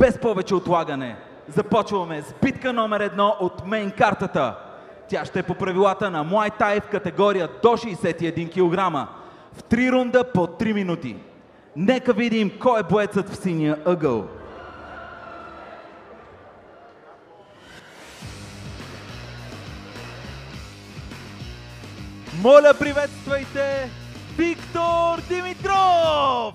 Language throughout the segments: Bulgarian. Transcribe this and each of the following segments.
без повече отлагане, започваме с битка номер 1 от мейн картата. Тя ще е по правилата на Muay Thai в категория до 61 кг. В 3 рунда по 3 минути. Нека видим кой е боецът в синия ъгъл. Моля, приветствайте Виктор Димитров!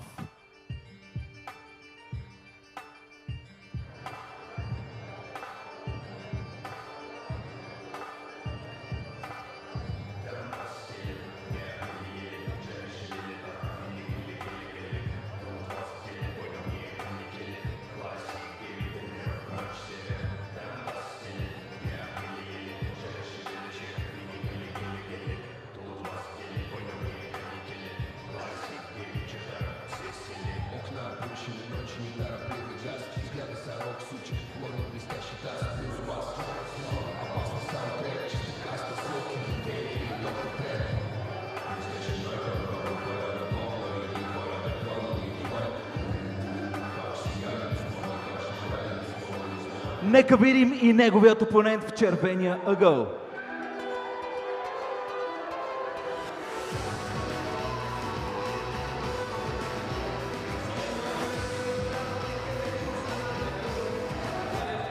Нека видим и неговият опонент в червения ъгъл.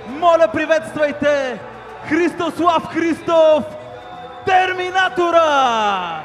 Моля, приветствайте Христослав Христов, Терминатора!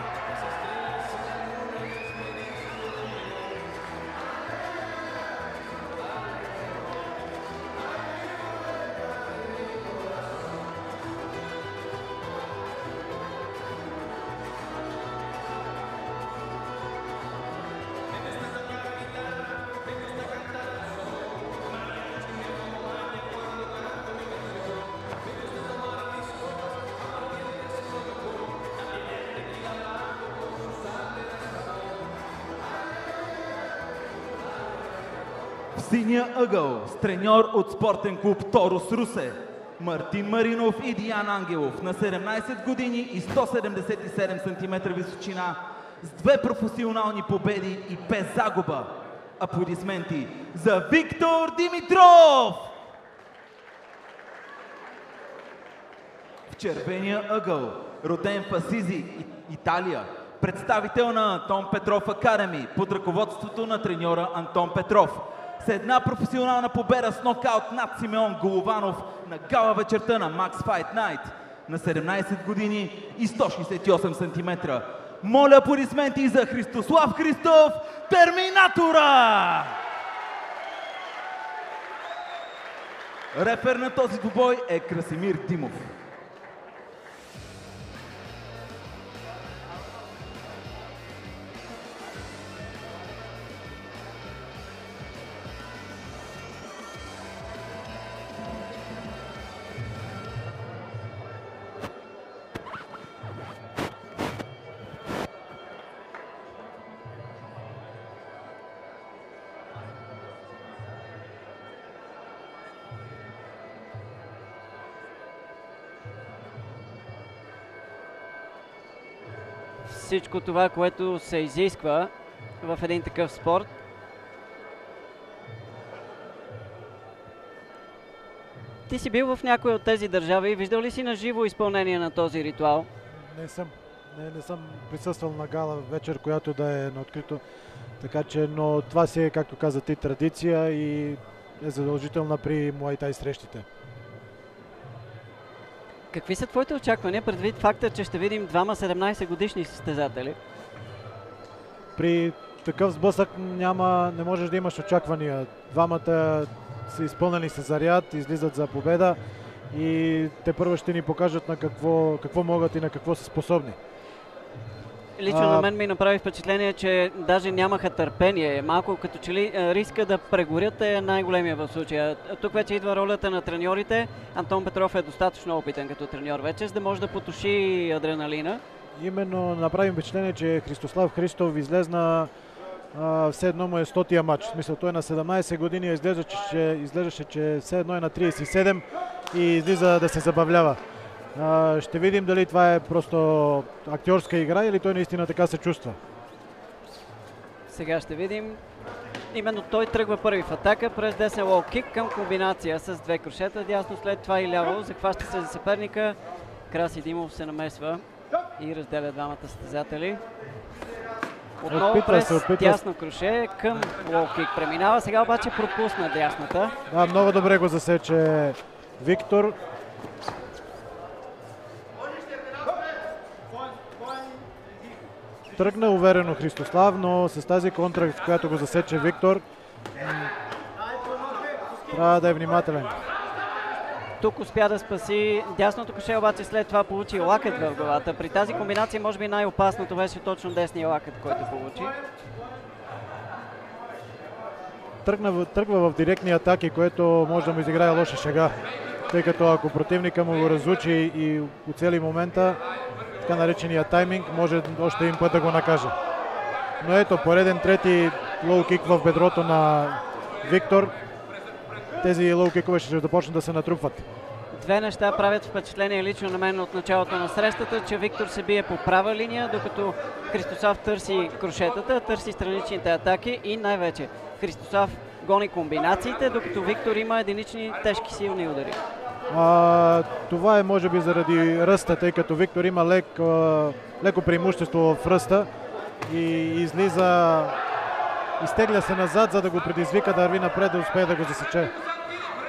В синия ъгъл с треньор от спортен клуб Торос Русе, Мартин Маринов и Диан Ангелов, на 17 години и 177 см височина, с 2 професионални победи и без загуба. Аплодисменти за Виктор Димитров! В червения ъгъл, роден в Асизи, Италия, представител на Антон Петров Академи под ръководството на треньора Антон Петров, с една професионална победа с нокаут над Симеон Голованов на гала вечерта на Max Fight Night, на 17 години и 168 см. Моля, аплодисменти за Христослав Христов, Терминатора! Рефер на този двубой е Красимир Димов. Всичко това, което се изисква в един такъв спорт. Ти си бил в някоя от тези държави и виждал ли си на живо изпълнение на този ритуал? Не съм. Не съм присъствал на гала вечер, която да е на открито. Така че, но това си е, както каза ти, традиция и е задължителна при Muay Thai срещите. Какви са твоите очаквания предвид факта, че ще видим двама 17 годишни състезатели? При такъв сблъсък не можеш да имаш очаквания. Двамата са изпълнени с заряд, излизат за победа и те първо ще ни покажат на какво могат и на какво са способни. Лично на мен ми направи впечатление, че даже нямаха търпение. Малко като че ли риска да прегорят е най-големия в случая. Тук вече идва ролята на треньорите. Антон Петров е достатъчно опитен като треньор вече, за да може да потуши адреналина. Именно направим впечатление, че Христослав Христов излезна все едно му е 100-тия матч. В смисъл, той на 17 години изглеждаше, че все едно е на 37 и излиза да се забавлява. Ще видим дали това е просто актьорска игра или той наистина така се чувства. Сега ще видим. Именно той тръгва първи в атака през десен лоу кик към комбинация с две крушета дясно, след това и ляво. Захваща се за съперника. Краси Димов се намесва и разделя двамата състезатели. Отново през дясно круше към лоу кик преминава. Сега обаче пропусна дясната. Да, много добре го засече Виктор. Тръгна уверено Христослав, но с тази контра, с която го засече Виктор, трябва да е внимателен. Тук успя да спаси дясното круше, обаче след това получи лакът в главата. При тази комбинация може би най-опасното беше точно десния лакът, който получи. Тръгва в директни атаки, което може да му изиграе лоша шега, тъй като ако противника му го разучи и оцели момента, така наречения тайминг, може още един път да го накаже. Но ето, пореден трети лоу кик в бедрото на Виктор. Тези лоу кикове ще започнат да се натрупват. Две неща правят впечатление лично на мен от началото на срещата, че Виктор се бие по права линия, докато Христослав търси крушетата, търси страничните атаки и най-вече Христослав гони комбинациите, докато Виктор има единични тежки силни удари. Това е може би заради ръста, тъй като Виктор има леко преимущество в ръста и изтегля се назад, за да го предизвика да върви напред, да успее да го засече.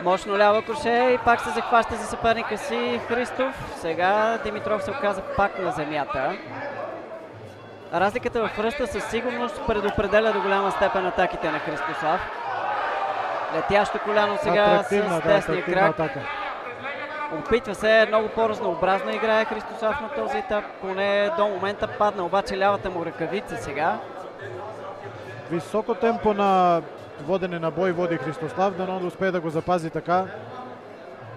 Мощно ляво круше и пак се захваща за съперника си Христов. Сега Димитров се оказа пак на земята. Разликата в ръста със сигурност предопределя до голяма степен атаките на Христослав. Летящо коляно сега с десния крак. Атака. Опитва се, много по-разнообразно играе Христослав на този етап, поне до момента падна обаче лявата му ръкавица сега. Високо темпо на водене на бой води Христослав, дано да успее да го запази така.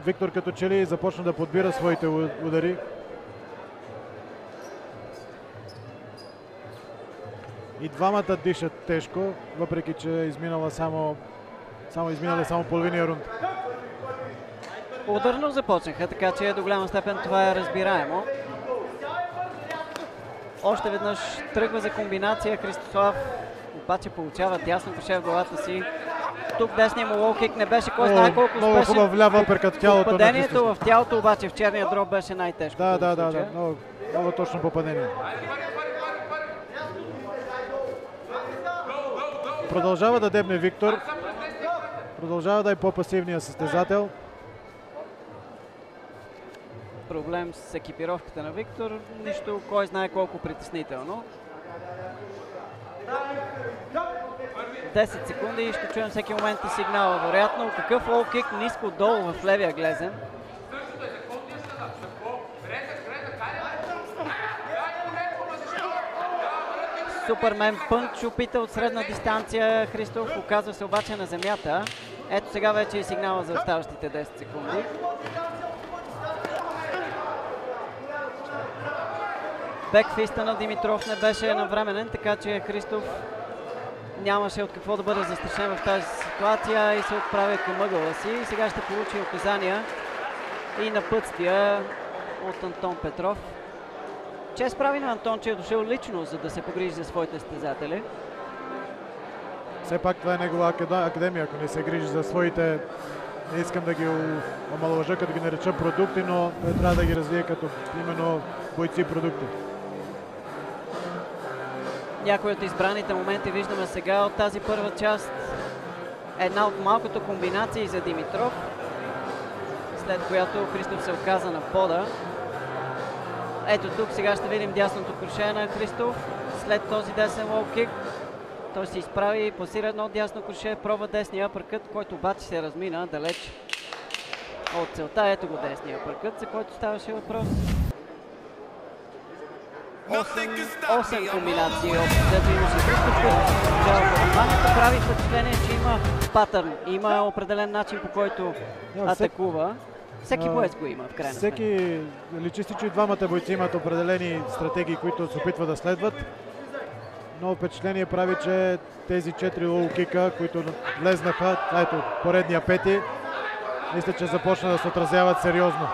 Виктор като че ли започна да подбира своите удари. И двамата дишат тежко, въпреки че изминали само половиния рунд. Ударно започнаха, така че до голяма степен това е разбираемо. Още веднъж тръгва за комбинация Христослав, обаче получава дясно круше в главата си. Тук десния му лоу кик не беше кой знае колко успешен. Много хубав ляв апъркът в тялото. Попадението в тялото обаче в черния дроб беше най-тежко. Да. Много точно попадение. Продължава да дебне Виктор. Продължава да е по-пасивният състезател. Проблем с екипировката на Виктор, нищо кой знае колко притеснително. 10 секунди и ще чуем всеки момент и сигнала. Вероятно, какъв лоу кик ниско долу в левия глезен. Супермен пънч опита от средна дистанция Христов, оказва се обаче на земята. Ето сега вече е сигнала за оставащите 10 секунди. Бекфиста на Димитров не беше навременен, така че Христов нямаше от какво да бъде застрашен в тази ситуация и се отправя към ъгъла си. И сега ще получи указания и напътствия от Антон Петров. Чест прави на Антон, че е дошъл лично, за да се погрижи за своите състезатели. Все пак това е негова академия, ако не се грижи за своите, не искам да ги омаловажа, като ги нареча продукти, но той трябва да ги развие като именно бойци продукти. Някои от избраните моменти виждаме сега от тази първа част. Една от малкото комбинации за Димитров, след която Христов се оказа на пода. Ето тук сега ще видим дясното круше на Христов. След този десен лоу кик той се изправи и пласира едно дясно круше, пробва десния апъркът, който обаче се размина далеч от целта. Ето го десния апъркът, за който ставаше въпрос. 8 комбинации общо имаше Христов, който прави впечатление, че има патърн, има определен начин, по който атакува. Всеки боец го има в крайна сметка. Личи си, че и двамата бойци имат определени стратегии, които се опитват да следват. Но впечатление прави, че тези 4 лоу кика, които влезнаха, ето поредния пети, мисля, че започна да се отразяват сериозно.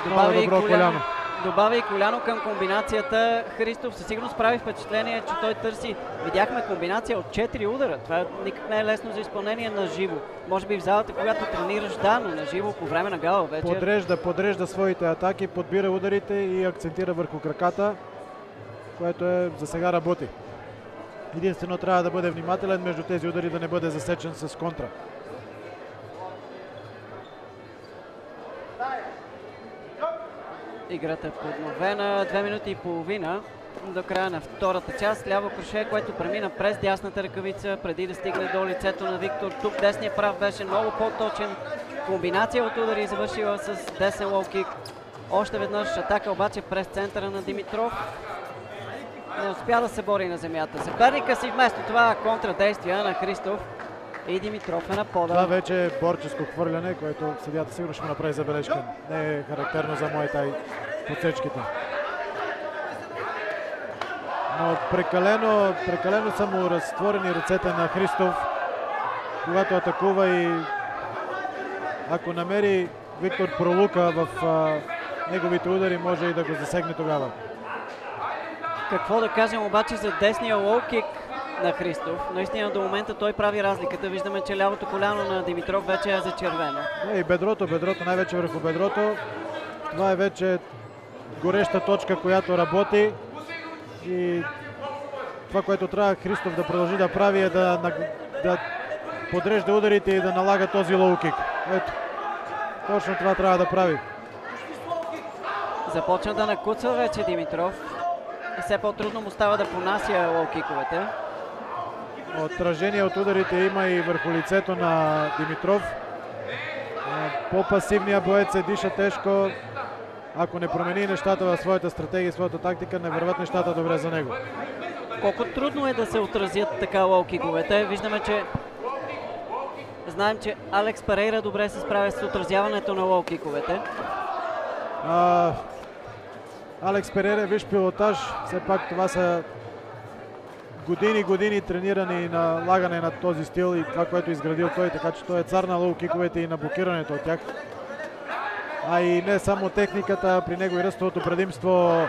Много добро коляно. добавя и коляно към комбинацията. Христов със сигурност прави впечатление, че той търси. Видяхме комбинация от 4 удара. Това никак не е лесно за изпълнение на живо. Може би в залата, когато тренираш, да, но на живо по време на гала вечер. Подрежда своите атаки, подбира ударите и акцентира върху краката, което за сега работи. Единствено трябва да бъде внимателен между тези удари, да не бъде засечен с контра. Играта е подновена. 2 минути и половина до края на втората част. Ляво кроше, което премина през дясната ръкавица, преди да стигне до лицето на Виктор. Тук десният прав беше много по-точен. Комбинация от удари завършила с десен лоу-кик. Още веднъж атака обаче през центъра на Димитров. Не успя да се бори на земята. Съперника си вместо това контрадействия на Христов и Димитров е на пода. Това вече е борческо хвърляне, което съдията сигурно ще му направи забележка. Не е характерно за Муай-тай подсечките. Но прекалено са му разтворени ръцете на Христов, когато атакува, и ако намери Виктор пролука в неговите удари, може и да го засегне тогава. Какво да кажем обаче за десния лоу-кик на Христов? Наистина до момента той прави разликата. Виждаме, че лявото коляно на Димитров вече е зачервено. И бедрото, най-вече върху бедрото. Това е вече гореща точка, която работи. И това, което трябва Христов да продължи да прави, е да подрежда ударите и да налага този лоу-кик. Ето, точно това трябва да прави. Започна да накуцва вече Димитров. И все по-трудно му става да понася лоу-киковете. Отражение от ударите има и върху лицето на Димитров. По-пасивният боец се диша тежко. Ако не промени нещата в своята стратегия и своята тактика, не върват нещата добре за него. Колко трудно е да се отразят така лоу-киковете. Виждаме, че знаем, че Алекс Перейра добре се справя с отразяването на лоу-киковете. Алекс Перейра, виж пилотаж. Все пак това са години трениране и налагане на този стил и това, което е изградил той, така че той е цар на лоу-киковете и на блокирането от тях. А и не само техниката, при него и ръстовото предимство.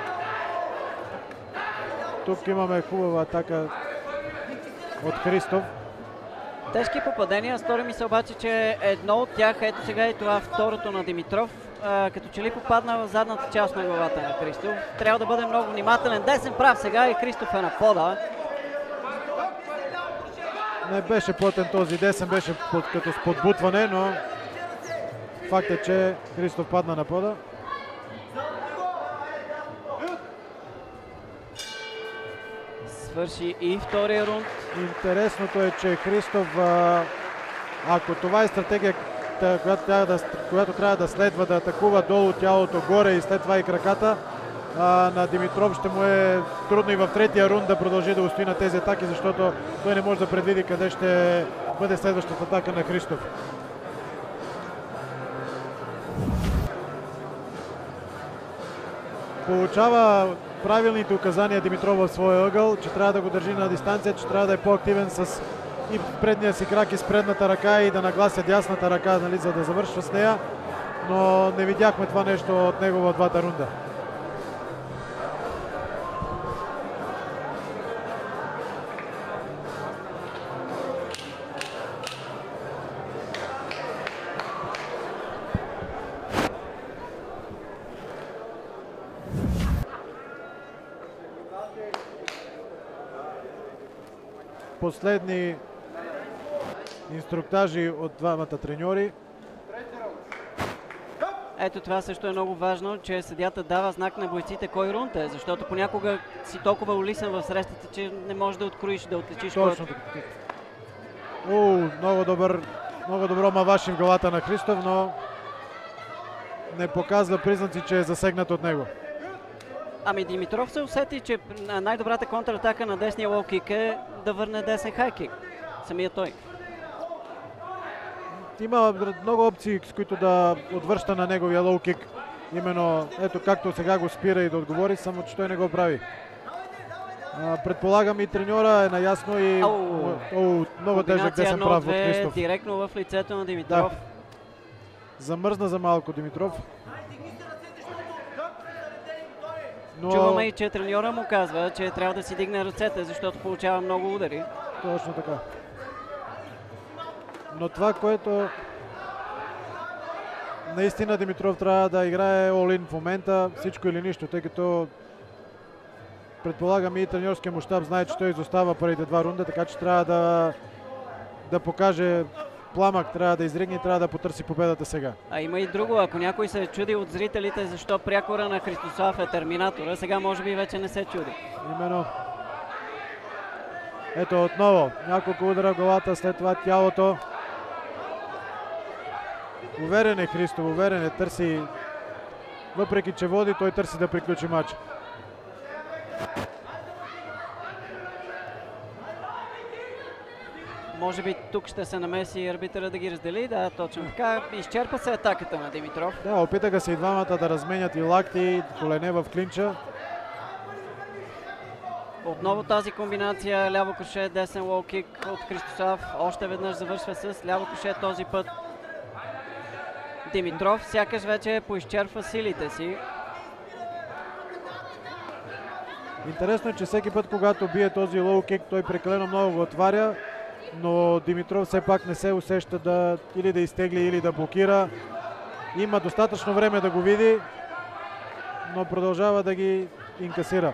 Тук имаме хубава атака от Христов. Тежки попадения, стори ми се обаче, че едно от тях, ето сега и това второто на Димитров, като че ли попадна в задната част на главата на Христов. Трябва да бъде много внимателен. Десен прав сега и Христов е на пода. Не беше плътен този десен, беше като с подбутване, но факт е, че Христов падна на пода. Свърши и втория рунд. Интересното е, че Христов, ако това е стратегията, която трябва да следва, да атакува долу тялото, горе и след това и краката, на Димитров ще му е трудно и в третия рунд да продължи да устои на тези атаки, защото той не може да предвиди къде ще бъде следващата атака на Христов. Получава правилните указания Димитров в своя ъгъл, че трябва да го държи на дистанция, че трябва да е по-активен с и предния си крак и с предната ръка и да наглася дясната ръка, нали, за да завършва с нея, но не видяхме това нещо от него в двата рунда. Последни инструктажи от двамата треньори. Ето това също е много важно, че съдията дава знак на бойците кой рунд е, защото понякога си толкова улисен в срещата, че не можеш да откроиш, да отличиш. Точно така. Много добро маваши в главата на Христов, но не показва признаци, че е засегнат от него. Ами Димитров се усети, че най-добрата контратака на десния лоу-кик е да върне десен хай-кик. Самия той. Има много опции, с които да отвръща на неговия лоу-кик. Именно ето както сега го спира и да отговори, само че той не го прави. Предполагам и треньора е наясно и много тежък десен прав от Христов. Директно в лицето на Димитров. Да. Замръзна за малко Димитров. Но... Чуваме и, че треньора му казва, че трябва да си дигне ръцете, защото получава много удари. Точно така. Но това, което наистина Димитров трябва да играе all-in в момента, всичко или нищо, тъй като предполагам и треньорския му щаб знае, че той изостава първите 2 рунда, така че трябва да покаже пламък, трябва да изригне и трябва да потърси победата сега. А има и друго, ако някой се чуди от зрителите защо прякора на Христослав е терминатора, сега може би вече не се чуди. Именно. Ето отново, няколко удара в главата, след това тялото. Уверен е Христов, уверен е, търси, въпреки че води, той търси да приключи матча. Може би тук ще се намеси арбитъра да ги раздели, да, точно така. Изчерпа се атаката на Димитров. Да, опитаха се и двамата да разменят и лакти, и колене в клинча. Отново тази комбинация, ляво коше, десен лоу-кик от Христослав. Още веднъж завършва с ляво коше този път. Димитров сякаш вече поизчерпва силите си. Интересно е, че всеки път, когато бие този лоу-кик, той прекалено много го отваря, но Димитров все пак не се усеща да или да изтегли, или да блокира. Има достатъчно време да го види, но продължава да ги инкасира.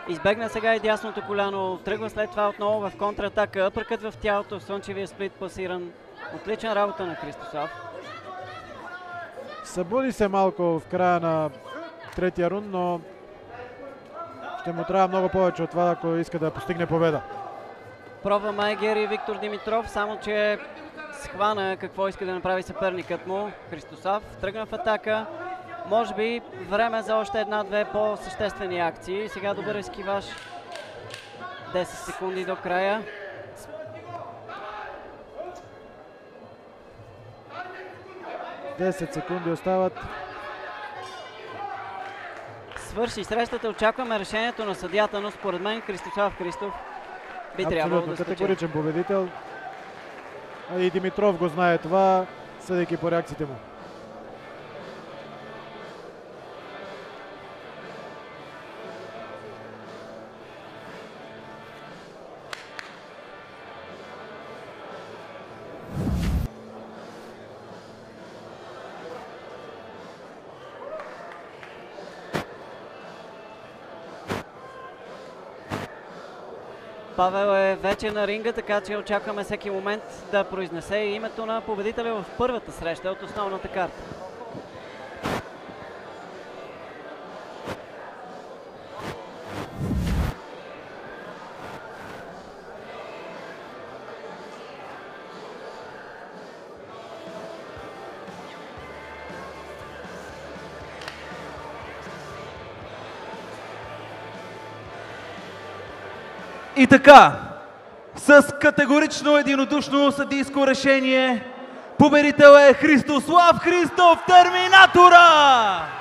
Избегна сега и дясното коляно, тръгва след това отново в контратака, апъркът в тялото, слънчевия сплит пасиран. Отлична работа на Христослав. Събуди се малко в края на третия рунд, но ще му трябва много повече от това, ако иска да постигне победа. Пробва Майгер и Виктор Димитров, само че схвана какво иска да направи съперникът му. Христослав тръгна в атака. Може би време за още една-две по-съществени акции. Сега добър ескиваж. 10 секунди до края. Десет секунди остават. Свърши срещата, очакваме решението на съдията, но според мен Христослав Христов би трябвало да спечели. Категоричен победител. И Димитров го знае това, съдейки по реакциите му. Павел е вече на ринга, така че очакваме всеки момент да произнесе името на победителя в първата среща от основната карта. И така, с категорично единодушно съдийско решение, победител е Христослав Христов, Терминатора!